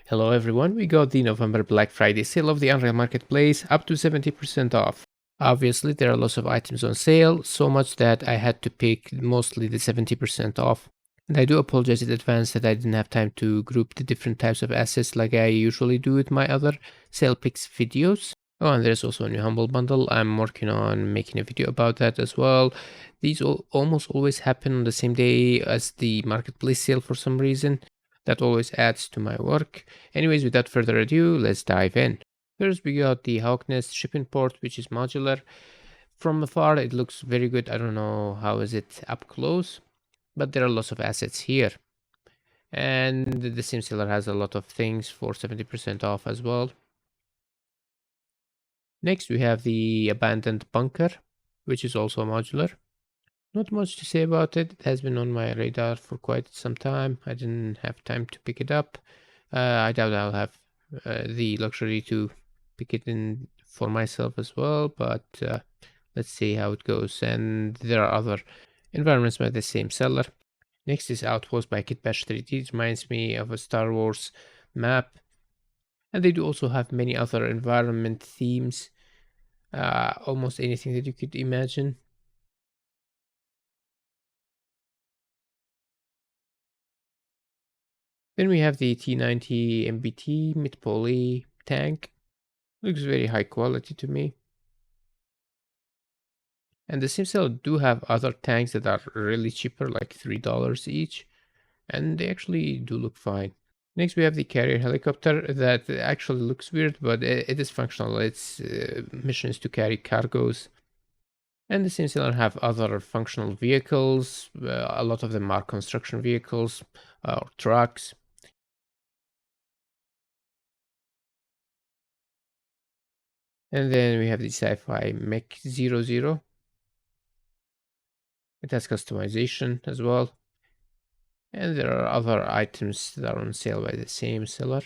Hello everyone, we got the November Black Friday sale of the Unreal Marketplace up to 70% off. Obviously, there are lots of items on sale, so much that I had to pick mostly the 70% off. And I do apologize in advance that I didn't have time to group the different types of assets like I usually do with my other sale picks videos. Oh, and there's also a new Humble Bundle. I'm working on making a video about that as well. These almost always happen on the same day as the Marketplace sale for some reason. That always adds to my work. Anyways, without further ado, let's dive in. First, we got the Hawknest shipping port, which is modular. From afar, it looks very good. I don't know how is it up close, but there are lots of assets here. And the Sim Seller has a lot of things for 70% off as well. Next, we have the Abandoned Bunker, which is also modular. Not much to say about it. It has been on my radar for quite some time. I didn't have time to pick it up. I doubt I'll have the luxury to pick it in for myself as well, but let's see how it goes. And there are other environments by the same seller. Next is Outpost by Kitbash 3D. It reminds me of a Star Wars map. And they do also have many other environment themes, almost anything that you could imagine. Then we have the T90 MBT mid-poly tank. Looks very high quality to me. And the SimCell do have other tanks that are really cheaper, like $3 each. And they actually do look fine. Next, we have the carrier helicopter that actually looks weird, but it is functional. Its mission is to carry cargoes. And the SimCell have other functional vehicles. A lot of them are construction vehicles or trucks. And then we have the Sci-Fi Mech 00. It has customization as well. And there are other items that are on sale by the same seller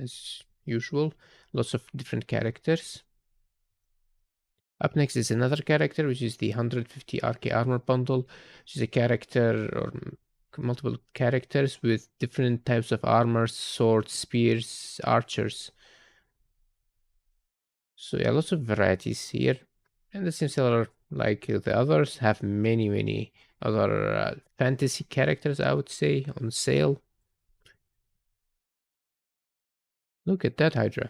as usual. Lots of different characters. Up next is another character, which is the 150 RK Armor Bundle, which is a character or multiple characters with different types of armor, swords, spears, archers. So yeah, lots of varieties here. And the same seller, like the others, have many other fantasy characters, I would say, on sale. Look at that Hydra.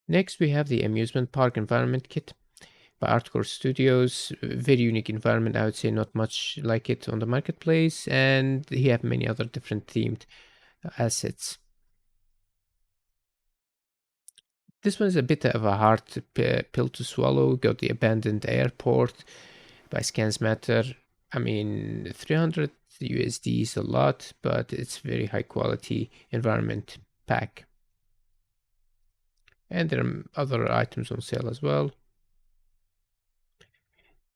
Next, we have the Amusement Park Environment Kit by Artcore Studios. Very unique environment, I would say, not much like it on the marketplace. And he have many other different themed assets. This one is a bit of a hard pill to swallow. Got the Abandoned Airport by Scans Matter. I mean, 300 USD is a lot, but it's very high quality environment pack. And there are other items on sale as well.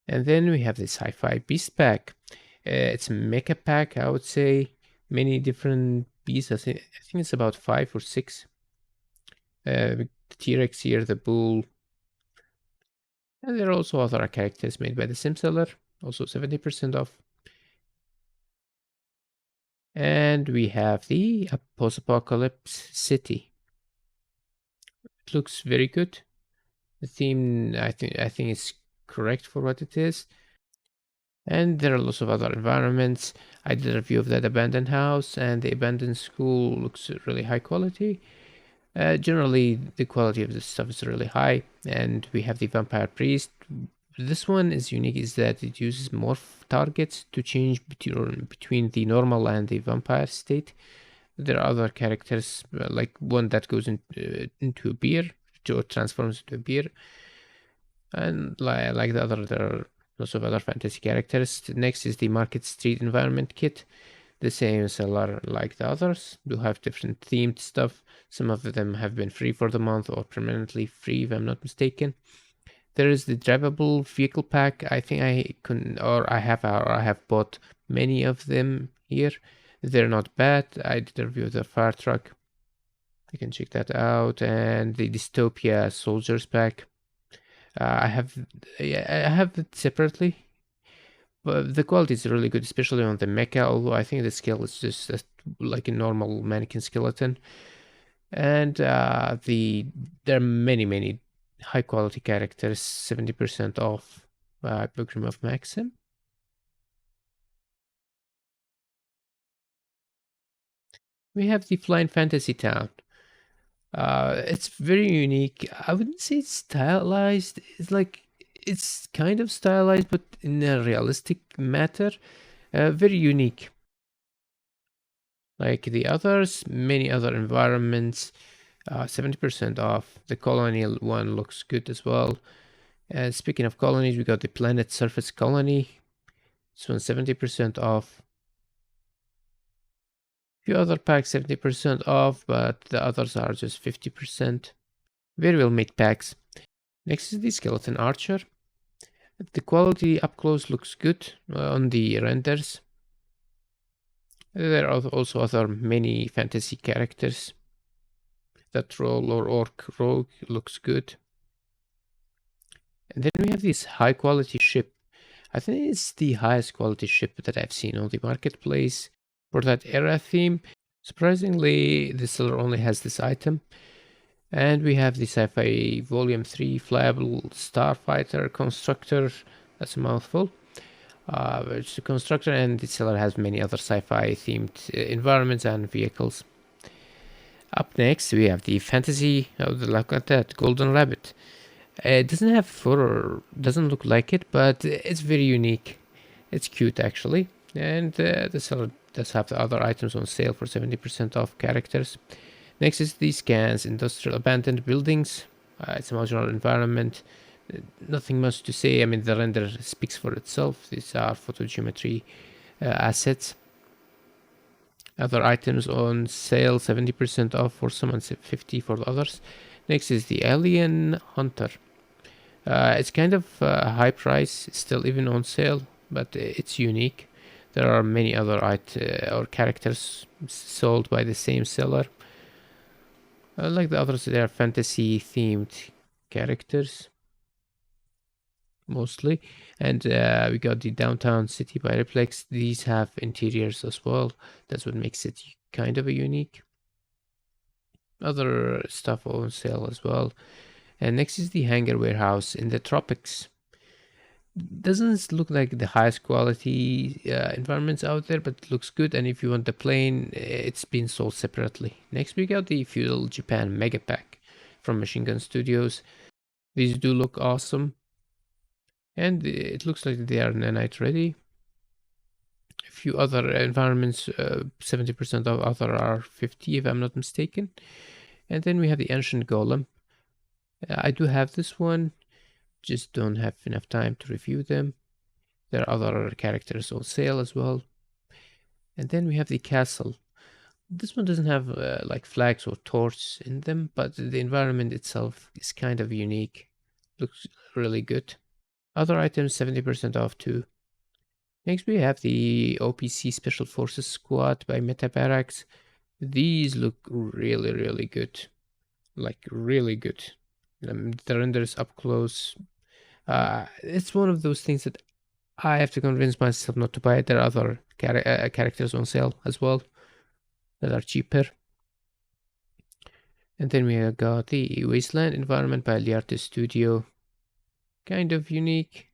And then we have the Sci-Fi Beast pack. It's a mecha pack, I would say. Many different beasts. I think it's about 5 or 6. The T-Rex here, the bull. And there are also other characters made by the Sim Seller, also 70% off. And we have the Post-Apocalypse City. It looks very good. The theme, I think is correct for what it is. And there are lots of other environments. I did a review of that abandoned house, and the abandoned school looks really high quality. Generally, the quality of this stuff is really high. And we have the Vampire Priest. This one is unique is that it uses morph targets to change between the normal and the vampire state. There are other characters, like one that goes into a beer, or transforms into a beer. And like the other, there are lots of other fantasy characters. Next is the Market Street Environment Kit. The same seller like the others, do have different themed stuff. Some of them have been free for the month or permanently free, if I'm not mistaken. There is the drivable vehicle pack. I think I have bought many of them here. They're not bad. I did a review of the fire truck. You can check that out. And the Dystopia Soldiers pack. I have it separately. But the quality is really good, especially on the mecha, although I think the scale is just like a normal mannequin skeleton. And there are many high quality characters, 70% off Pilgrim of Maxim. We have the Flying Fantasy Town. It's very unique. I wouldn't say it's stylized. It's kind of stylized, but in a realistic matter. Very unique. Like the others, many other environments, 70% off. The colonial one looks good as well. Speaking of colonies, we got the Planet Surface Colony. This one's 70% off. Few other packs 70% off, but the others are just 50%. Very well made packs. Next is the Skeleton Archer. The quality up close looks good on the renders. There are also other many fantasy characters. That troll or orc rogue looks good. And then we have this high quality ship. I think it's the highest quality ship that I've seen on the marketplace for that era theme. Surprisingly, the seller only has this item. And we have the Sci-Fi Volume 3 Flyable Starfighter Constructor. That's a mouthful. It's a constructor, and the seller has many other sci-fi themed environments and vehicles. Up next, we have the Fantasy. Look at that, Golden Rabbit. It doesn't have fur, doesn't look like it, but it's very unique. It's cute actually, and the seller does have the other items on sale for 70% off characters. Next is the Scans Industrial Abandoned Buildings. It's a modular environment. Nothing much to say. I mean, the render speaks for itself. These are photogeometry assets. Other items on sale, 70% off for some and 50 for the others. Next is the Alien Hunter. It's kind of a high price, still even on sale, but it's unique. There are many other or characters sold by the same seller. Like the others, they are fantasy themed characters mostly. And we got the Downtown City by Replex. These have interiors as well. That's what makes it kind of a unique. Other stuff on sale as well. And next is the Hangar Warehouse in the tropics. Doesn't look like the highest quality environments out there, but it looks good. And if you want the plane, it's been sold separately. Next we got the Feudal Japan Mega Pack from Machine Gun Studios. These do look awesome, and it looks like they are nanite ready. A few other environments, 70% of other are 50 if I'm not mistaken. And then we have the Ancient Golem. I do have this one, just don't have enough time to review them. There are other characters on sale as well. And then we have the Castle. This one doesn't have like flags or torches in them, but the environment itself is kind of unique. Looks really good. Other items 70% off too. Next we have the OPC Special Forces Squad by Meta Barracks. These look really good. Like really good. The renders up close. It's one of those things that I have to convince myself not to buy it. There are other characters on sale as well that are cheaper. And then we have got the Wasteland environment by Liartis Studio. Kind of unique.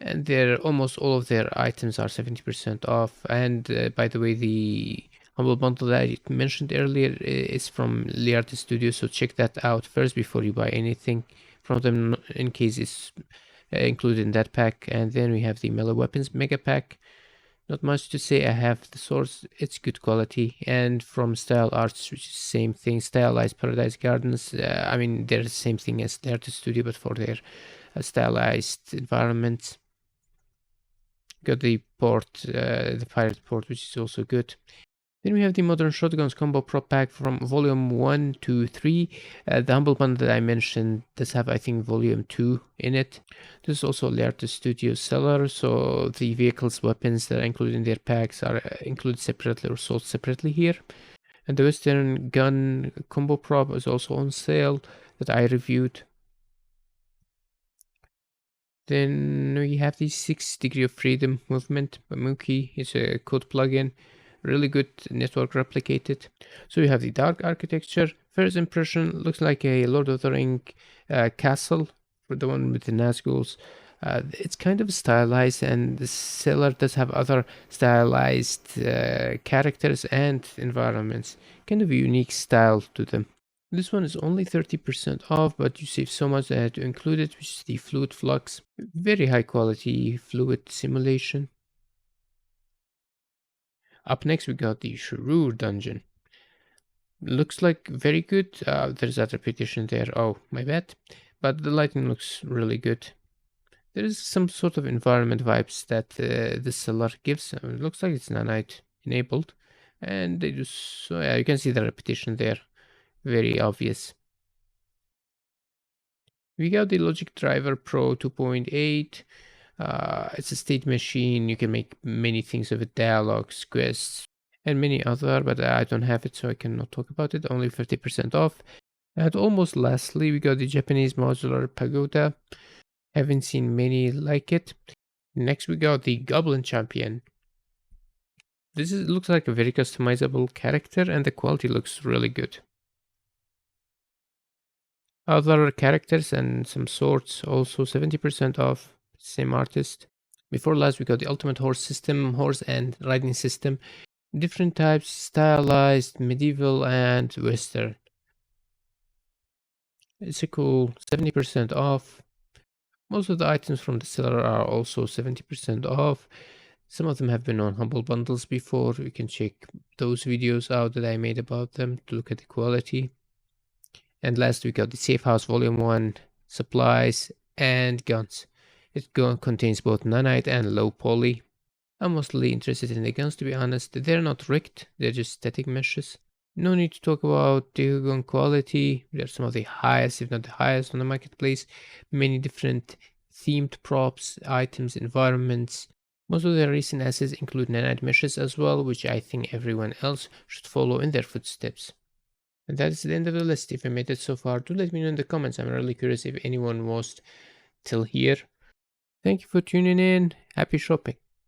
And almost all of their items are 70% off. And by the way, the Humble Bundle that I mentioned earlier is from Liartis Studio, so check that out first before you buy anything from them, in case it's included in that pack. And then we have the Melee Weapons Mega Pack. Not much to say. I have the source, it's good quality. And from Style Arts, which is the same thing, Stylized Paradise Gardens. I mean, they're the same thing as Liartis Studio, but for their stylized environments. Got the port, the pirate port, which is also good. Then we have the Modern Shotguns Combo Prop Pack from Volume 1 to 3. The Humble Bundle that I mentioned does have, I think, Volume 2 in it. This is also Liartis Studio seller, so the vehicles, weapons that are included in their packs are included separately or sold separately here. And the Western Gun Combo Prop is also on sale that I reviewed. Then we have the 6 Degree of Freedom movement by Mookie. It's a code plugin. really good network replicated. So you have the dark architecture. First impression looks like a Lord of the Ring castle, for the one with the Nazguls. It's kind of stylized, and the seller does have other stylized characters and environments. Kind of a unique style to them. This one is only 30% off, but you save so much that I had to include it, which is the Fluid Flux. Very high quality fluid simulation. Up next, we got the Shurur dungeon. Looks like very good. There's that repetition there. Oh, my bad. But the lighting looks really good. There is some sort of environment vibes that the seller gives. It looks like it's nanite enabled. And they just, so yeah, you can see the repetition there. Very obvious. We got the Logic Driver Pro 2.8. It's a state machine. You can make many things with it, dialogues, quests, and many other, but I don't have it, so I cannot talk about it. Only 50% off. And almost lastly, we got the Japanese modular pagoda. Haven't seen many like it. Next, we got the Goblin Champion. Looks like a very customizable character, and the quality looks really good. Other characters and some swords also 70% off. Same artist. Before last, we got the Ultimate Horse system, horse and riding system. Different types, stylized, medieval, and western. It's a cool 70% off. Most of the items from the seller are also 70% off. Some of them have been on Humble Bundles before. You can check those videos out that I made about them to look at the quality. And last, we got the Safe House Volume 1, supplies, and guns. It contains both nanite and low poly. I'm mostly interested in the guns, to be honest. They're not rigged, they're just static meshes. No need to talk about the gun quality. They're some of the highest, if not the highest, on the marketplace. Many different themed props, items, environments. Most of their recent assets include nanite meshes as well, which I think everyone else should follow in their footsteps. And that is the end of the list. If you made it so far, do let me know in the comments. I'm really curious if anyone was till here. Thank you for tuning in. Happy shopping.